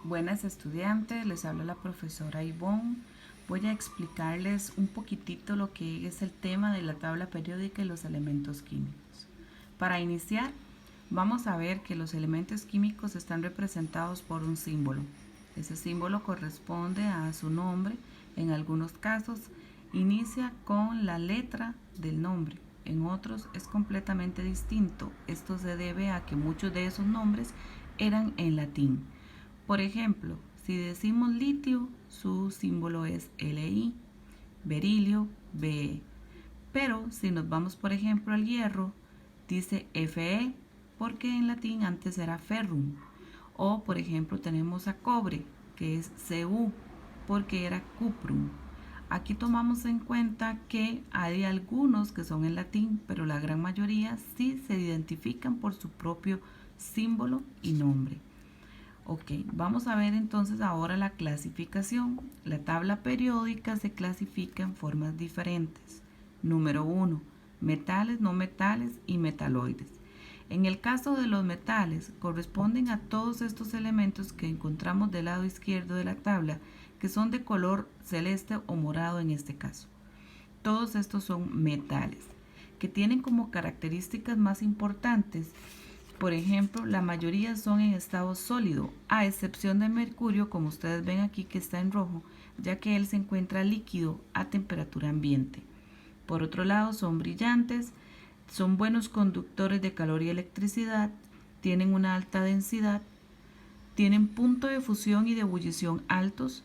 Buenas estudiantes, les habla la profesora Ivonne. Voy a explicarles un poquitito lo que es el tema de la tabla periódica y los elementos químicos. Para iniciar, vamos a ver que los elementos químicos están representados por un símbolo. Ese símbolo corresponde a su nombre. En algunos casos inicia con la letra del nombre. En otros es completamente distinto. Esto se debe a que muchos de esos nombres eran en latín. Por ejemplo, si decimos litio, su símbolo es Li, berilio, Be. Pero si nos vamos, por ejemplo, al hierro, dice Fe, porque en latín antes era ferrum. O, por ejemplo, tenemos a cobre, que es Cu, porque era cuprum. Aquí tomamos en cuenta que hay algunos que son en latín, pero la gran mayoría sí se identifican por su propio símbolo y nombre. Ok, vamos a ver entonces ahora la clasificación. La tabla periódica se clasifica en formas diferentes. Número 1, metales, no metales y metaloides. En el caso de los metales, corresponden a todos estos elementos que encontramos del lado izquierdo de la tabla, que son de color celeste o morado en este caso. Todos estos son metales, que tienen como características más importantes. Por ejemplo, la mayoría son en estado sólido, a excepción de mercurio, como ustedes ven aquí que está en rojo, ya que él se encuentra líquido a temperatura ambiente. Por otro lado, son brillantes, son buenos conductores de calor y electricidad, tienen una alta densidad, tienen punto de fusión y de ebullición altos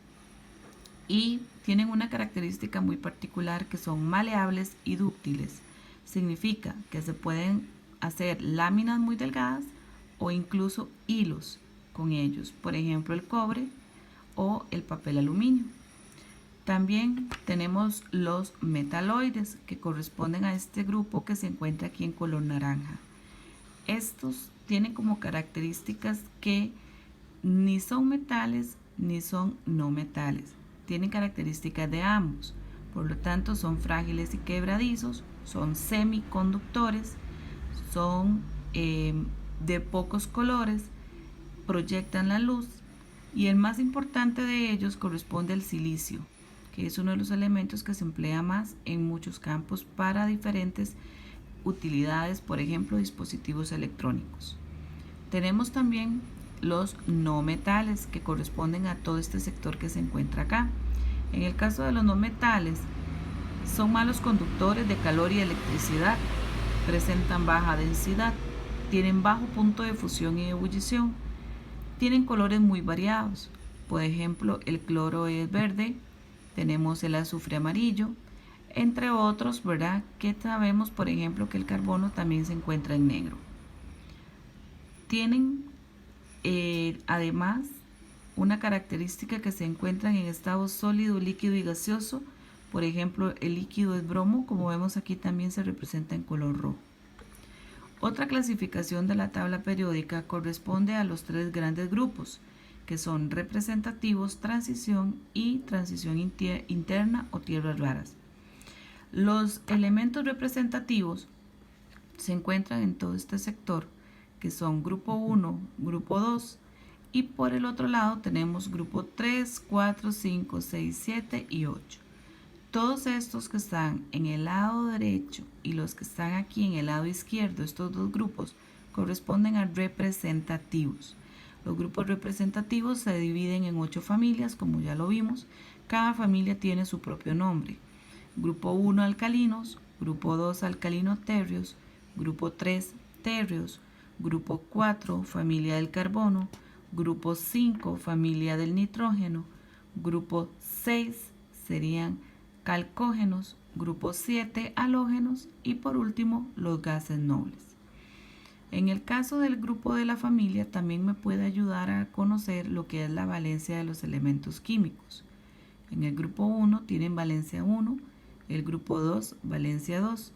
y tienen una característica muy particular que son maleables y dúctiles. Significa que se pueden hacer láminas muy delgadas o incluso hilos con ellos, por ejemplo el cobre o el papel aluminio. También tenemos los metaloides, que corresponden a este grupo que se encuentra aquí en color naranja. Estos tienen como características que ni son metales ni son no metales. Tienen características de ambos, por lo tanto son frágiles y quebradizos, son semiconductores, son de pocos colores, proyectan la luz y el más importante de ellos corresponde al silicio, que es uno de los elementos que se emplea más en muchos campos para diferentes utilidades, por ejemplo, dispositivos electrónicos. Tenemos también los no metales, que corresponden a todo este sector que se encuentra acá. En el caso de los no metales, son malos conductores de calor y electricidad, presentan baja densidad, tienen bajo punto de fusión y ebullición, tienen colores muy variados. Por ejemplo, el cloro es verde, tenemos el azufre amarillo, entre otros, ¿verdad? Que sabemos, por ejemplo, que el carbono también se encuentra en negro. Tienen además una característica que se encuentran en estado sólido, líquido y gaseoso. Por ejemplo, el líquido es bromo, como vemos aquí también se representa en color rojo. Otra clasificación de la tabla periódica corresponde a los tres grandes grupos, que son representativos, transición y transición interna o tierras raras. Los elementos representativos se encuentran en todo este sector, que son grupo 1, grupo 2, y por el otro lado tenemos grupo 3, 4, 5, 6, 7 y 8. Todos estos que están en el lado derecho y los que están aquí en el lado izquierdo, estos dos grupos, corresponden a representativos. Los grupos representativos se dividen en 8 familias, como ya lo vimos. Cada familia tiene su propio nombre. Grupo 1, alcalinos. Grupo 2, alcalino-térreos. Grupo 3, térreos. Grupo 4, familia del carbono. Grupo 5, familia del nitrógeno. Grupo 6 serían calcógenos, grupo 7 halógenos y por último los gases nobles. En el caso del grupo de la familia también me puede ayudar a conocer lo que es la valencia de los elementos químicos. En el grupo 1 tienen valencia 1, el grupo 2 valencia 2,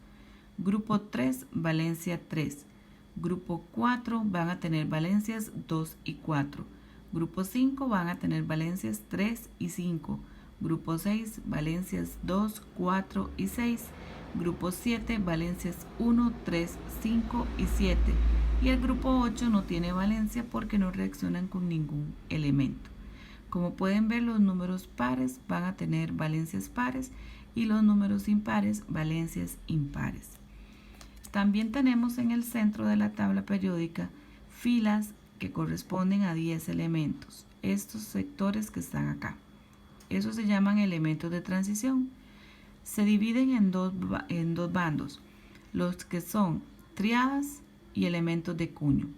grupo 3 valencia 3, grupo 4 van a tener valencias 2 y 4, grupo 5 van a tener valencias 3 y 5, grupo 6, valencias 2, 4 y 6. Grupo 7, valencias 1, 3, 5 y 7. Y el grupo 8 no tiene valencia porque no reaccionan con ningún elemento. Como pueden ver, los números pares van a tener valencias pares y los números impares valencias impares. También tenemos en el centro de la tabla periódica filas que corresponden a 10 elementos. Estos sectores que están acá. Esos se llaman elementos de transición. Se dividen en dos bandos, los que son triadas y elementos de cuño.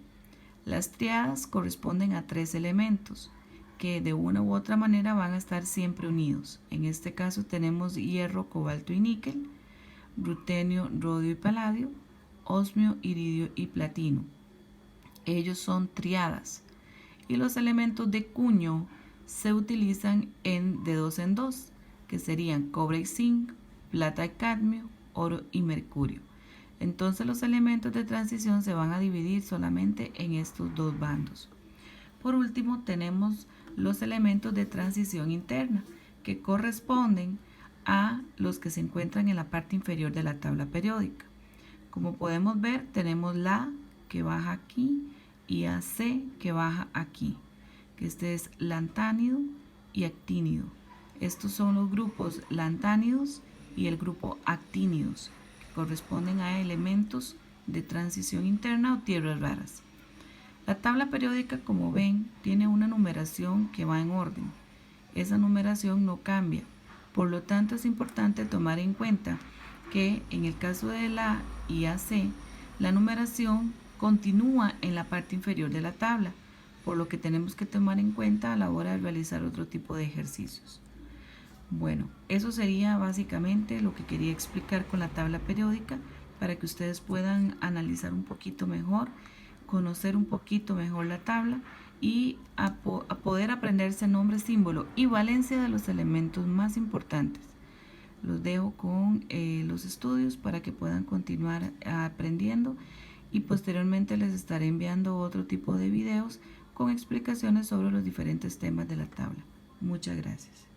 Las triadas corresponden a 3 elementos que de una u otra manera van a estar siempre unidos. En este caso tenemos hierro, cobalto y níquel, rutenio, rodio y paladio, osmio, iridio y platino. Ellos son triadas. Y los elementos de cuño se utilizan de 2 en 2, que serían cobre y zinc, plata y cadmio, oro y mercurio. Entonces los elementos de transición se van a dividir solamente en estos dos bandos. Por último, tenemos los elementos de transición interna, que corresponden a los que se encuentran en la parte inferior de la tabla periódica. Como podemos ver, tenemos La, que baja aquí, y AC, que baja aquí, que este es lantánido y actínido. Estos son los grupos lantánidos y el grupo actínidos, que corresponden a elementos de transición interna o tierras raras. La tabla periódica, como ven, tiene una numeración que va en orden. Esa numeración no cambia. Por lo tanto, es importante tomar en cuenta que en el caso de la y AC, la numeración continúa en la parte inferior de la tabla, por lo que tenemos que tomar en cuenta a la hora de realizar otro tipo de ejercicios. Bueno, eso sería básicamente lo que quería explicar con la tabla periódica para que ustedes puedan analizar un poquito mejor, conocer un poquito mejor la tabla y a poder aprenderse nombre, símbolo y valencia de los elementos más importantes. Los dejo con los estudios para que puedan continuar aprendiendo y posteriormente les estaré enviando otro tipo de videos con explicaciones sobre los diferentes temas de la tabla. Muchas gracias.